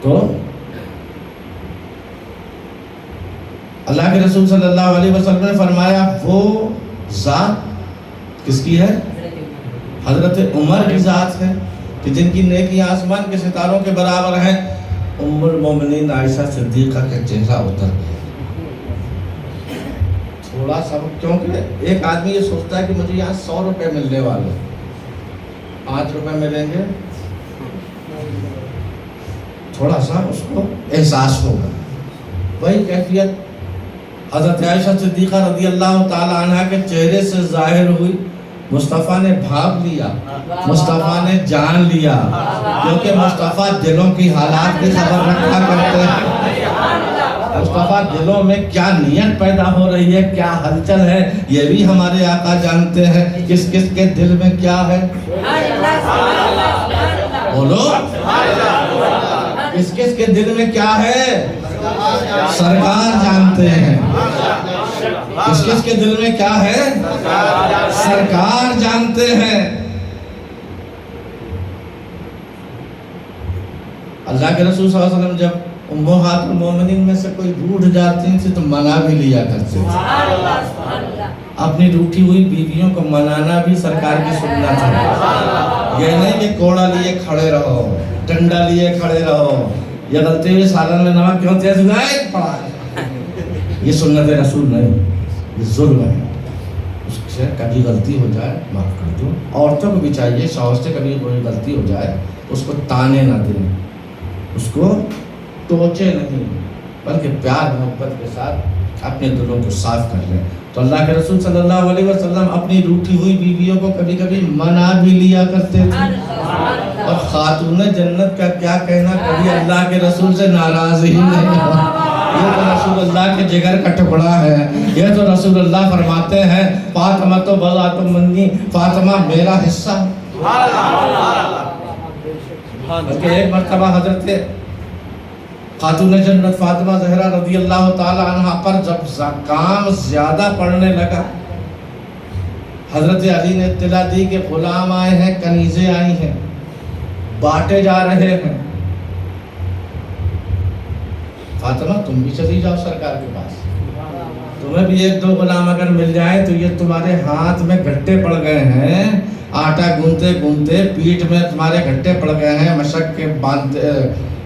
تو اللہ کے رسول صلی اللہ علیہ وسلم نے فرمایا وہ ذات کس کی ہے؟ حضرت عمر کی ذات ہے کہ جن کی نیکی آسمان کے ستاروں کے برابر ہیں. ام المومنین عائشہ صدیقہ کا چہرہ اتر گیا تھوڑا سا, کیونکہ ایک آدمی یہ سوچتا ہے کہ مجھے یہاں 100 روپے ملنے والے, 5 روپے ملیں گے, تھوڑا سا اس کو احساس ہوگا. وہی کیفیت حضرت عائشہ صدیقہ رضی اللہ تعالی عنہ کے چہرے سے ظاہر ہوئی. مصطفیٰ نے بھاپ لیا, مصطفیٰ نے جان لیا, کیونکہ مصطفیٰ دلوں کی حالات کی خبر رکھا کرتے ہیں. مصطفیٰ دلوں میں کیا نیت پیدا ہو رہی ہے, کیا ہلچل ہے, یہ بھی ہمارے آقا جانتے ہیں. کس کس کے دل میں کیا ہے, بولو, کس کس کے دل میں کیا ہے. سرکار جانتے ہیں. کس کس کے دل میں کیا ہے؟ سرکار جانتے ہیں. اللہ کے رسول صلی اللہ علیہ وسلم جب امہات المومنین میں سے کوئی روٹھ جاتی تھی تو منا بھی لیا کرتے تھے. اپنی روٹھی ہوئی بیویوں کو منانا بھی سرکار کی سنت ہے. یہ نہیں کہ کوڑا لیے کھڑے رہو، ڈنڈا لیے کھڑے رہو، یہ غلطی ہوئی سالن میں نمک کیوں تیز گائے پڑا ہے. یہ سنت رسول نہیں، یہ ظلم ہے. اس سے کبھی غلطی ہو جائے معاف کر دو. عورتوں کو بھی چاہیے شوہر سے کبھی کوئی غلطی ہو جائے اس کو تانے نہ دیں، اس کو ٹوچے نہیں، بلکہ پیار محبت کے ساتھ اپنے دلوں کو صاف کر لیں. تو اللہ کے رسول صلی اللہ علیہ وسلم اپنی روٹھی ہوئی بیویوں کو کبھی کبھی منا بھی لیا کرتے تھے. اور خاتون جنت کا کیا کہنا، کبھی اللہ کے رسول سے ناراض ہی نہیں ہوا. یہ تو رسول اللہ کے جگر کا ٹکڑا ہے. یہ تو رسول اللہ فرماتے ہیں فاطمہ تو بضعۃ منی، فاطمہ میرا حصہ. بلکہ ایک مرتبہ حضرت خاتون جنت فاطمہ زہرا رضی اللہ تعالی عنہ پر جب کام زیادہ پڑنے لگا، حضرت علی نے اطلاع دی کہ غلام آئے ہیں، کنیزیں آئی ہیں، بانٹے جا رہے ہیں. فاطمہ تم بھی چلی جاؤ سرکار کے پاس، تمہیں بھی ایک دو غلام اگر مل جائے تو یہ تمہارے ہاتھ میں گھٹے پڑ گئے ہیں، آٹا گونتے گونتے پیٹھ میں تمہارے گھٹے پڑ گئے ہیں، مشق کے باندھتے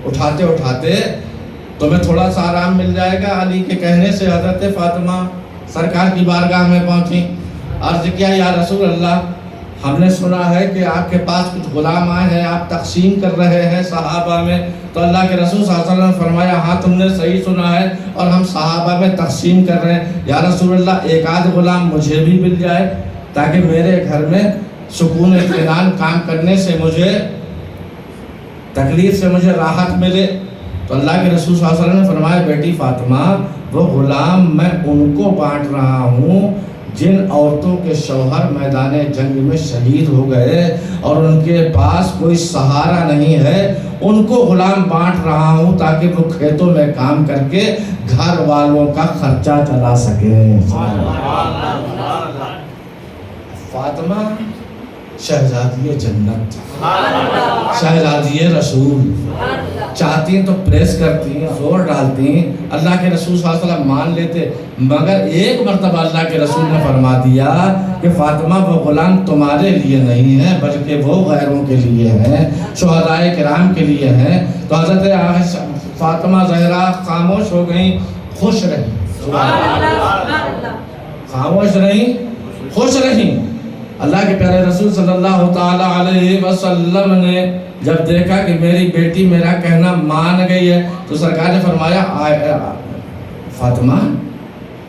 اٹھاتے اٹھاتے تمہیں تھوڑا سا آرام مل جائے گا. علی کے کہنے سے حضرت فاطمہ سرکار کی بارگاہ میں پہنچی. عرض کیا یا رسول اللہ، ہم نے سنا ہے کہ آپ کے پاس کچھ غلام آئے ہیں، آپ تقسیم کر رہے ہیں صحابہ میں. تو اللہ کے رسول صلی اللہ علیہ وسلم نے فرمایا ہاں تم نے صحیح سنا ہے اور ہم صحابہ میں تقسیم کر رہے ہیں. یا رسول اللہ ایک آدھ غلام مجھے بھی مل جائے تاکہ میرے گھر میں سکون اطمینان کام کرنے سے مجھے تکلیف سے مجھے راحت ملے. تو اللہ کے رسول صلی اللہ علیہ وسلم نے فرمایا بیٹی فاطمہ وہ غلام میں ان کو بانٹ رہا ہوں جن عورتوں کے شوہر میدان جنگ میں شہید ہو گئے اور ان کے پاس کوئی سہارا نہیں ہے. ان کو غلام بانٹ رہا ہوں تاکہ وہ کھیتوں میں کام کر کے گھر والوں کا خرچہ چلا سکے. فاطمہ شہزادی جنت، شہزادی رسول، چاہتی ہیں تو پریس کرتی ہیں، زور ڈالتی ہیں. اللہ کے رسول صلی اللہ علیہ وسلم مان لیتے، مگر ایک مرتبہ اللہ کے رسول نے فرما دیا کہ فاطمہ وہ غلام تمہارے لیے نہیں ہے بلکہ وہ غیروں کے لیے ہیں، شہدائے کرام کے لیے ہیں. تو حضرت فاطمہ زہرا خاموش ہو گئیں، خوش رہیں، خاموش رہیں، خوش رہیں. اللہ کے پیارے رسول صلی اللہ تعالی علیہ وسلم نے جب دیکھا کہ میری بیٹی میرا کہنا مان گئی ہے تو سرکار نے فرمایا فاطمہ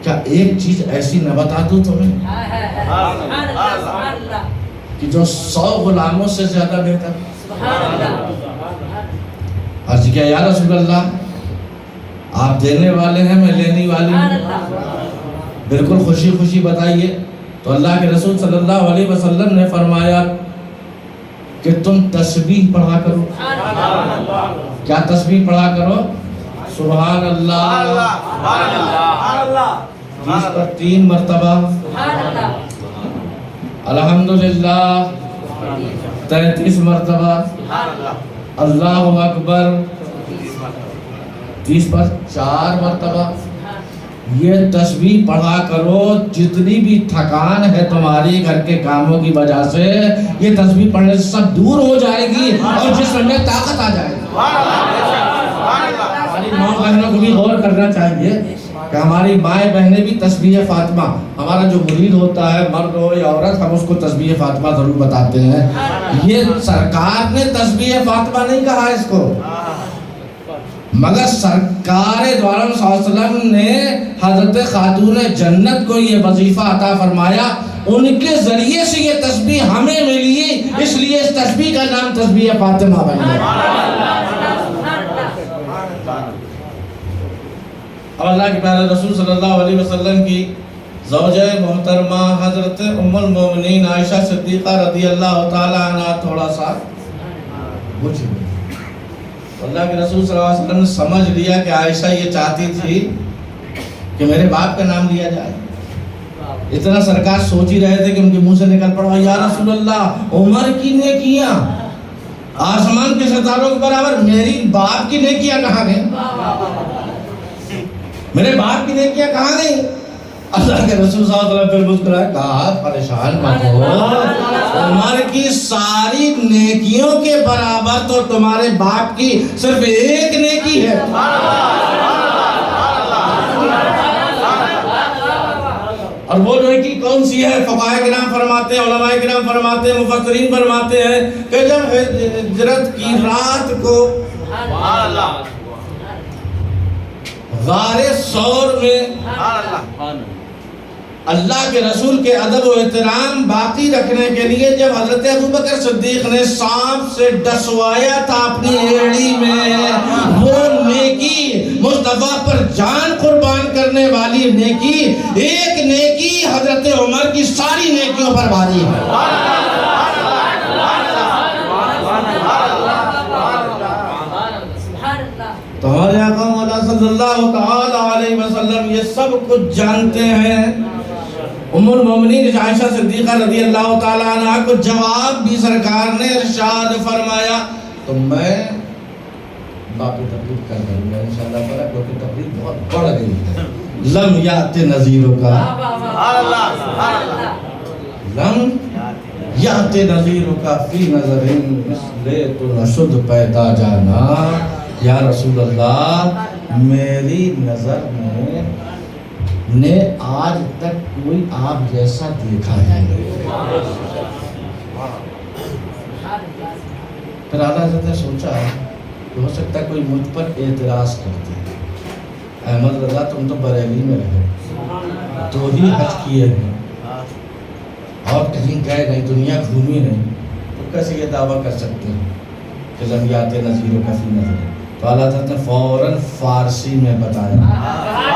کیا ایک چیز ایسی نہ بتا دوں تمہیں کہ جو 100 غلاموں سے زیادہ بہتر. عرض کیا یا رسول اللہ آپ دینے والے ہیں میں لینے والی ہوں، بالکل خوشی خوشی بتائیے. تو اللہ کے رسول صلی اللہ علیہ وسلم نے فرمایا کہ تم تسبیح پڑھا کرو. کیا تسبیح پڑھا کرو؟ سبحان اللہ 20 پر 3 مرتبہ، الحمدللہ 33 مرتبہ، اللہ اکبر 30 پر 4 مرتبہ. یہ تسبیح پڑھا کرو، جتنی بھی تھکان ہے تمہاری گھر کے کاموں کی وجہ سے یہ تسبیح پڑھنے سے سب دور ہو جائے گی اور جسم میں طاقت آ جائے گی. ہماری ماں بہنوں کو بھی غور کرنا چاہیے کہ ہماری مائیں بہنیں بھی تسبیح فاطمہ، ہمارا جو مرید ہوتا ہے مرد ہو یا عورت ہم اس کو تسبیح فاطمہ ضرور بتاتے ہیں. یہ سرکار نے تسبیح فاطمہ نہیں کہا اس کو، مگر سرکار دو عالم صلی اللہ علیہ وسلم نے حضرت خاتون جنت کو یہ وظیفہ عطا فرمایا. ان کے ذریعے سے یہ تسبیح ہمیں ملی، اس لیے اس تسبیح کا نام تسبیح فاطمہ بن گیا. اب اللہ کے پیارے رسول صلی اللہ علیہ وسلم کی زوجہ محترمہ حضرت ام المومنین عائشہ صدیقہ رضی اللہ تعالی عنہ تھوڑا سا بجھ گئی. اللہ کے رسول صلی اللہ علیہ وسلم نے سمجھ لیا کہ عائشہ یہ چاہتی تھی کہ میرے باپ کا نام لیا جائے. اتنا سرکار سوچ ہی رہے تھے کہ ان کے منہ سے نکل پڑا یا رسول اللہ عمر کی نیکیاں آسمان کے ستاروں کے برابر، میری باپ کی نیکیاں کہاں گئیں؟ میرے باپ کی نیکیاں کہاں گئیں؟ اللہ کے رسول صلی اللہ علیہ وسلم پھر مسکرائے کہا پریشان مت ہو، عمر کی ساری نیکیوں کے برابر تو تمہارے باپ کی صرف ایک نیکی ہے. اور وہ نیکی کون سی ہے؟ فقہاء کرام فرماتے ہیں، علماء کرام فرماتے ہیں، مفسرین فرماتے ہیں کہ جب ہجرت کی رات کو غار ثور میں اللہ کے رسول کے ادب و احترام باقی رکھنے کے لیے جب حضرت ابوبکر صدیق نے سانپ سے ڈسوایا تھا اپنی ایڑی میں، وہ نیکی مصطفیٰ پر جان قربان کرنے والی نیکی، ایک نیکی حضرت عمر کی ساری نیکیوں پر بھاری ہے. تو ہمارے آقا مولا صلی اللہ تعالی علیہ وسلم یہ سب کچھ جانتے ہیں. ام المومنین عائشہ صدیقہ رضی اللہ تعالی عنہ کو جواب بھی سرکار نے ارشاد فرمایا. تو میں باقی تقریر کر دوں گا انشاءاللہ تعالی، کیونکہ تقریر بہت بڑھ گئی ہے. لم یات نذیروں کا لم یات نذیروں کا فی نظر مثل تو نشد پیدا جانا. یا رسول اللہ میری نظر میں نے آج تک کوئی آپ جیسا دیکھا ہے نہیں. پھر اعلیٰ حضرت نے سوچا کہ ہو سکتا ہے کوئی مجھ پر اعتراض کرتے ہیں. احمد رضا تم تو بریلی میں رہے، 2 ہی حج کیے ہیں اور کہیں گئے نہیں، دنیا گھومی نہیں، تو کیسے یہ دعویٰ کر سکتے ہیں کہ لمیات نذیر و کفی نظر؟ تو اعلیٰ حضرت نے فوراً فارسی میں بتایا،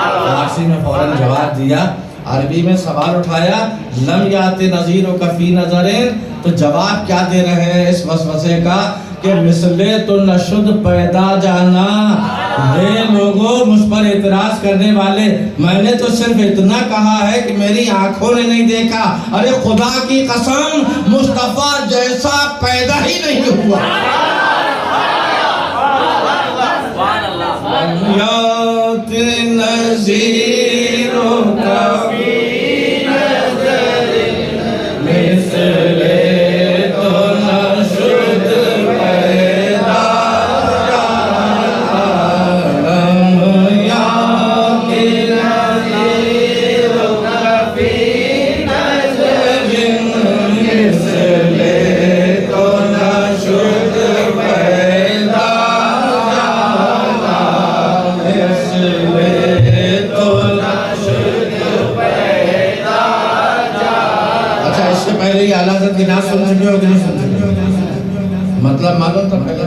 فارسی میں فوراً جواب دیا. عربی میں سوال اٹھایا لم یات نذیر و کفی نظرین، تو جواب کیا دے رہے ہیں اس وسوسے کا کہ مثل تو نشد پیدا جانا. یہ لوگوں مجھ پر اعتراض کرنے والے، میں نے تو صرف اتنا کہا ہے کہ میری آنکھوں نے نہیں دیکھا. ارے خدا کی قسم مصطفیٰ جیسا پیدا ہی نہیں ہوا. یات نذیر و کفی نظر مثل تو نشد پیدا جانا. یات نذیر و کفی نظر مثل تو نشد پیدا. پہلے ہی اعلیٰ حضرت کی نعت سن چکے ہو کہ نہیں سن چکے ہو؟ مطلب معلوم تھا پہلے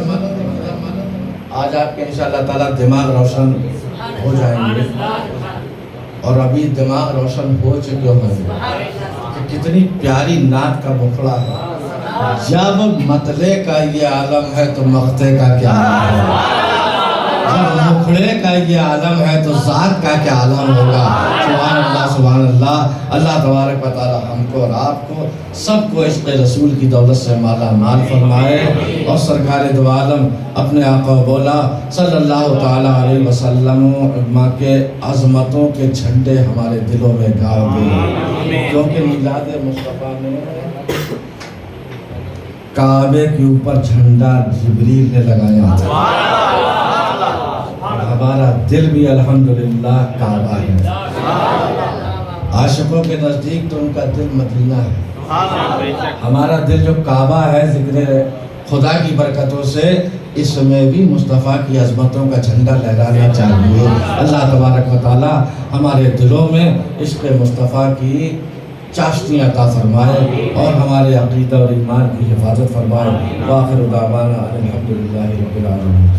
آج آپ کے انشاءاللہ تعالیٰ دماغ روشن ہو جائیں گے، اور ابھی دماغ روشن ہو چکے ہو کہ کتنی پیاری نعت کا مکھڑا ہے. جب مطلع کا یہ عالم ہے تو مقطع کا کیا عالم ہے، جب مکھڑے کا یہ عالم ہے تو ذات کا کیا عالم ہوگا. سبحان اللہ سبحان اللہ. اللہ تبارک و تعالی ہم کو اور آپ کو سب کو عشق رسول کی دولت سے مالا مال فرمائے، اور سرکار دو عالم اپنے آقا و مولا صلی اللہ تعالی علیہ وسلم کے عظمتوں کے جھنڈے ہمارے دلوں میں گاڑ دے. کیونکہ میلاد مصطفیٰ میں کعبے کے اوپر جھنڈا جبریل نے لگایا تھا. ہمارا دل بھی الحمدللہ کعبہ ہے. عاشقوں کے نزدیک تو ان کا دل مدینہ ہے. ہمارا دل جو کعبہ ہے ذکر خدا کی برکتوں سے اس میں بھی مصطفیٰ کی عظمتوں کا جھنڈا لہرانا چاہیے. اللہ تبارک و تعالی ہمارے دلوں میں عشق مصطفیٰ کی چاشنی عطا فرمائے اور ہمارے عقیدہ اور ایمان کی حفاظت فرمائے. وآخر دعوانا الحمدللہ رب العالمین.